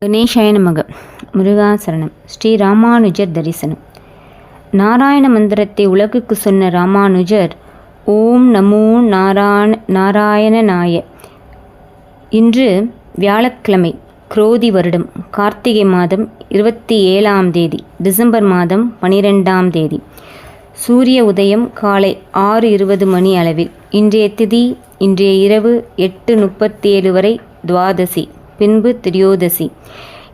கணேசாய நமக. முருகாசரணம். ஸ்ரீ ராமானுஜர் தரிசனம். நாராயண மந்திரத்தை உலகுக்கு சொன்ன ராமானுஜர் ஓம் நமோ நாராயணனாய. இன்று வியாழக்கிழமை, குரோதி வருடம் கார்த்திகை மாதம் 27ஆம் தேதி, டிசம்பர் மாதம் 12ஆம் தேதி. சூரிய உதயம் காலை 6:20 மணி அளவில். இன்றைய திதி, இன்றைய இரவு 8:37 வரை துவாதசி, பின்பு திரியோதசி.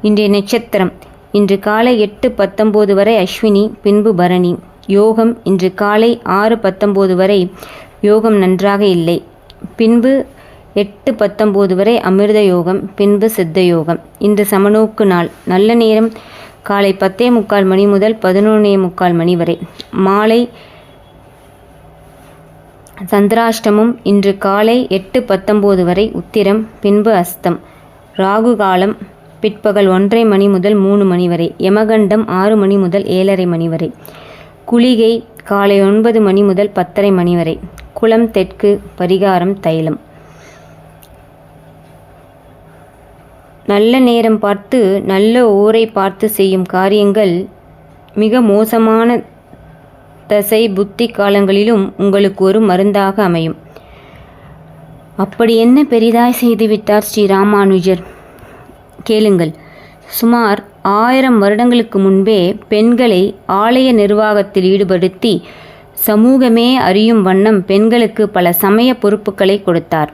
இன்றைய நட்சத்திரம் இன்று காலை 8:19 வரை அஸ்வினி, பின்பு பரணி. யோகம் இன்று காலை 6:19 வரை யோகம் நன்றாக இல்லை, பின்பு 8:19 வரை அமிர்த யோகம், பின்பு சித்த யோகம். இன்று சமநோக்கு நாள். நல்ல நேரம் காலை 10:45 மணி முதல் 11:45 மணி வரை. மாலை சந்திராஷ்டமம் இன்று காலை 8:19 வரை உத்திரம், பின்பு அஸ்தம். ராகு காலம் பிற்பகல் 1:30 மணி முதல் 3 மணி வரை. யமகண்டம் 6 மணி முதல் 7:30 மணி வரை. குளிகை காலை 9 மணி முதல் 10:30 மணி வரை. குளம் தெற்கு. பரிகாரம் தைலம். நல்ல நேரம் பார்த்து, நல்ல ஓரை பார்த்து செய்யும் காரியங்கள் மிக மோசமான தசை புத்தி காலங்களிலும் உங்களுக்கு ஒரு மருந்தாக அமையும். அப்படி என்ன பெரிதாய் செய்துவிட்டார் ஸ்ரீ ராமானுஜர்? கேளுங்கள். சுமார் 1000 வருடங்களுக்கு முன்பே பெண்களை ஆலய நிர்வாகத்தில் ஈடுபடுத்தி சமூகமே அறியும் வண்ணம் பெண்களுக்கு பல சமய பொறுப்புகளை கொடுத்தார்.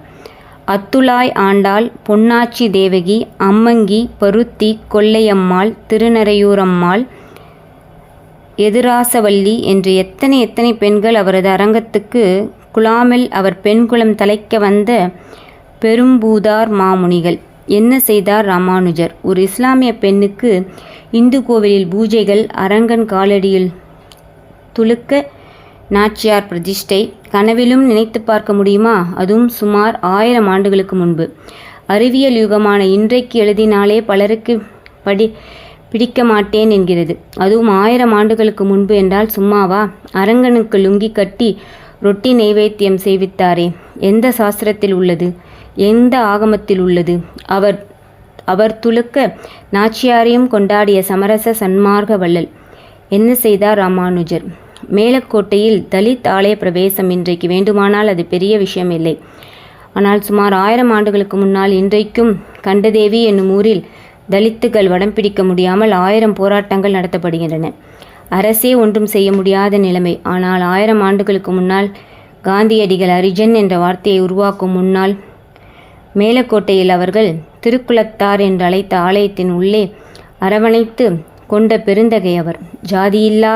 அத்துளாய் ஆண்டாள், பொன்னாச்சி தேவகி, அம்மங்கி, பருத்தி, கொல்லையம்மாள், திருநறையூரம்மாள், எதிராசவல்லி என்று எத்தனை பெண்கள் அவரது அரங்கத்துக்கு குழாமில் அவர் பெண்குலம் தலைக்க வந்த பெரும்பூதார் மாமுனிகள். என்ன செய்தார் ராமானுஜர்? ஒரு இஸ்லாமிய பெண்ணுக்கு இந்து கோவிலில் பூஜைகள், அரங்கன் காலடியில் துலுக்க நாச்சியார் பிரதிஷ்டை. கனவிலும் நினைத்து பார்க்க முடியுமா? அதுவும் சுமார் 1000 ஆண்டுகளுக்கு முன்பு. அறிவியல் யுகமான இன்றைக்கு எழுதினாலே பலருக்கு பிடிக்க மாட்டேன் என்கிறது. அதுவும் 1000 ஆண்டுகளுக்கு முன்பு என்றால் சும்மாவா? அரங்கனுக்கு லுங்கி கட்டி ரொட்டி நைவேத்தியம் செய்வித்தாரே, எந்த சாஸ்திரத்தில் உள்ளது? எந்த ஆகமத்தில் உள்ளது? அவர் துலுக்க நாச்சியாரையும் கொண்டாடிய சமரச சன்மார்க்க வள்ளல். என்ன செய்தார் ராமானுஜர்? மேலக்கோட்டையில் தலித் ஆலய பிரவேசம். இன்றைக்கு வேண்டுமானால் அது பெரிய விஷயம் இல்லை. ஆனால் சுமார் 1000 ஆண்டுகளுக்கு முன்னால் இன்றைக்கும் கண்டதேவி என்னும் ஊரில் தலித்துகள் வடம் பிடிக்க முடியாமல் 1000 போராட்டங்கள் நடத்தப்படுகின்றன. அரசே ஒன்றும் செய்ய முடியாத நிலைமை. ஆனால் 1000 ஆண்டுகளுக்கு முன்னால் காந்தியடிகள் அரிஜன் என்ற வார்த்தையை உருவாக்கும் முன்னால் மேலக்கோட்டையில் அவர்கள் திருக்குலத்தார் என்று அழைத்த ஆலயத்தின் உள்ளே அரவணைத்து கொண்ட பெருந்தகை அவர். ஜாதியில்லா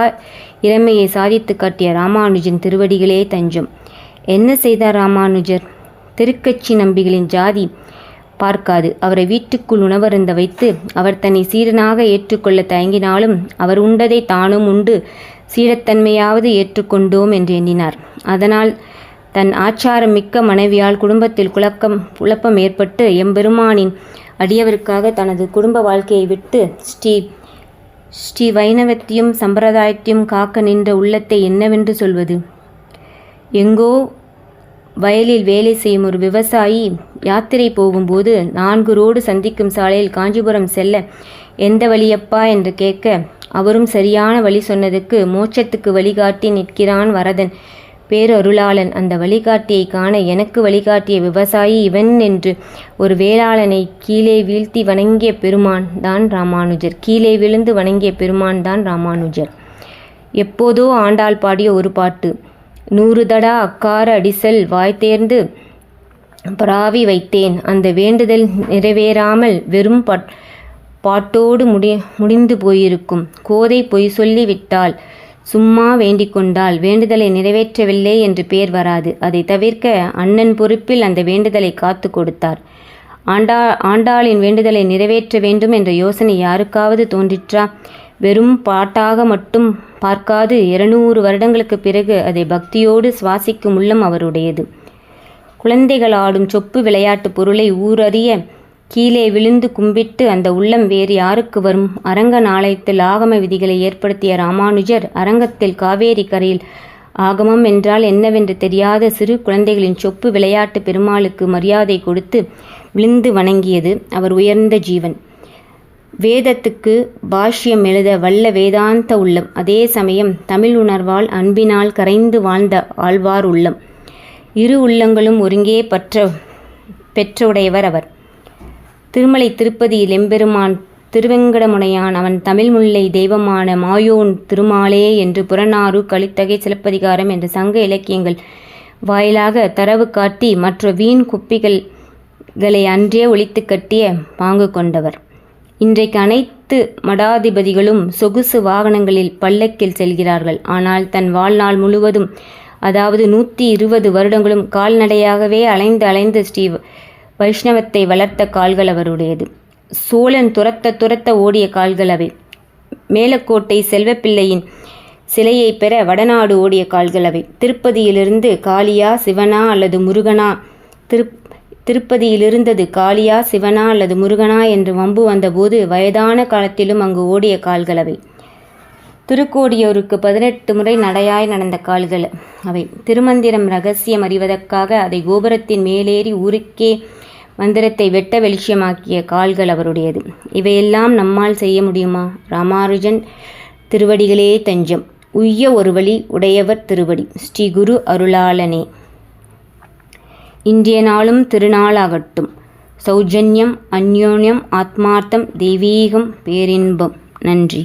இறைமையை சாதித்து காட்டிய ராமானுஜன் திருவடிகளே தஞ்சம். என்ன செய்தார் ராமானுஜர்? திருக்கட்சி நம்பிகளின் ஜாதி பார்க்காது அவரை வீட்டுக்குள் உணவருந்த வைத்து அவர் தன்னை சீடனாக ஏற்றுக்கொள்ள தயங்கினாலும் அவர் உண்டதை தானும் உண்டு சீடத்தன்மையாவது ஏற்றுக்கொண்டோம் என்று எண்ணினார். அதனால் தன் ஆச்சாரம் மிக்க மனைவியால் குடும்பத்தில் குழப்பம் ஏற்பட்டு எம்பெருமானின் அடியவருக்காக தனது குடும்ப வாழ்க்கையை விட்டு ஸ்ரீ வைணவத்தையும் சம்பிரதாயத்தையும் காக்க நின்ற உள்ளத்தை என்னவென்று சொல்வது? எங்கோ வயலில் வேலை செய்யும் ஒரு விவசாயி யாத்திரை போகும்போது 4 ரோடு சந்திக்கும் சாலையில் காஞ்சிபுரம் செல்ல எந்த வழியப்பா என்று கேட்க, அவரும் சரியான வழி சொன்னதுக்கு மோட்சத்துக்கு வழிகாட்டி நிற்கிறான் வரதன் பேரருளாளன். அந்த வழிகாட்டியை காண எனக்கு வழிகாட்டிய விவசாயி இவன் என்று ஒரு வேளாளனை கீழே வீழ்த்தி வணங்கிய பெருமான் தான் ராமானுஜர். கீழே விழுந்து வணங்கிய பெருமான் தான் ராமானுஜர். எப்போதோ ஆண்டாள் பாடிய ஒரு பாட்டு. 100 தடா அக்கார அடிசல் வாய்த்தேர்ந்து பராவி வைத்தேன், அந்த வேண்டுதல் நிறைவேறாமல் வெறும் பாட்டோடு முடிந்து போயிருக்கும். கோதை பொய் சொல்லி விட்டால், சும்மா வேண்டிக் கொண்டால் வேண்டுதலை நிறைவேற்றவில்லை என்று பேர் வராது. அதை தவிர்க்க அண்ணன் பொறுப்பில் அந்த வேண்டுதலை காத்து கொடுத்தார். ஆண்டாளின் வேண்டுதலை நிறைவேற்ற வேண்டும் என்ற யோசனை யாருக்காவது தோன்றிற்றா? வெறும் பாட்டாக மட்டும் பார்க்காது 200 வருடங்களுக்கு பிறகு அதை பக்தியோடு சுவாசிக்கும் உள்ளம் அவருடையது. குழந்தைகள் ஆடும் சொப்பு விளையாட்டு பொருளை ஊரறிய கீழே விழுந்து கும்பிட்டு அந்த உள்ளம் வேறு யாருக்கு வரும்? அரங்கன் ஆலயத்தில் ஆகம விதிகளை ஏற்படுத்திய ராமானுஜர் அரங்கத்தில் காவேரி கரையில் ஆகமம் என்றால் என்னவென்று தெரியாத சிறு குழந்தைகளின் சொப்பு விளையாட்டு பெருமாளுக்கு மரியாதை கொடுத்து விழுந்து வணங்கியது அவர் உயர்ந்த ஜீவன். வேதத்துக்கு பாஷ்யம் எழுத வல்ல வேதாந்த உள்ளம், அதே சமயம் தமிழ் உணர்வால் அன்பினால் கரைந்து வாழ்ந்த ஆழ்வார் உள்ளம், இரு உள்ளங்களும் ஒருங்கே பெற்றுடையவர் அவர். திருமலை திருப்பதியில் எம்பெருமான் திருவெங்கடமுடையான் அவன் தமிழ் முல்லை தெய்வமான மாயோன் திருமாலே என்று புறநாறு, கலித்தகை, சிலப்பதிகாரம் என்ற சங்க இலக்கியங்கள் வாயிலாக தரவு காட்டி மற்ற வீண் குப்பிகளை அன்றே ஒழித்து கட்டிய பாங்கு கொண்டவர். இன்றைக்கு அனைத்து மடாதிபதிகளும் சொகுசு வாகனங்களில் பல்லக்கில் செல்கிறார்கள். ஆனால் தன் வாழ்நாள் முழுவதும், அதாவது 120 வருடங்களும் கால்நடையாகவே அலைந்து ஸ்ரீ வைஷ்ணவத்தை வளர்த்த கால்கள் அவருடையது. சோழன் துரத்த ஓடிய கால்கள் அவை. மேலக்கோட்டை செல்வப்பிள்ளையின் சிலையை பெற வடநாடு ஓடிய கால்கள் அவை. திருப்பதியிலிருந்து காளியா சிவனா அல்லது முருகனா, திருப்பதியிலிருந்தது காளியா சிவனா அல்லது முருகனா என்று வம்பு வந்தபோது வயதான காலத்திலும் அங்கு ஓடிய கால்கள் அவை. திருக்கோடியூருக்கு 18 முறை நடையாய் நடந்த கால்கள் அவை. திருமந்திரம் ரகசியம் அறிவதற்காக அதை கோபுரத்தின் மேலேறி ஊருக்கே மந்திரத்தை வெட்ட வெளிச்சமாக்கிய கால்கள் அவருடையது. இவையெல்லாம் நம்மால் செய்ய முடியுமா? ராமானுஜன் திருவடிகளே தஞ்சம். உய்ய ஒரு வழி உடையவர் திருவடி. ஸ்ரீ குரு அருளாளனே. இன்றைய நாளும் திருநாளாகட்டும். சௌஜன்யம், அந்யோன்யம், ஆத்மார்த்தம், தெய்வீகம், பேரின்பம். நன்றி.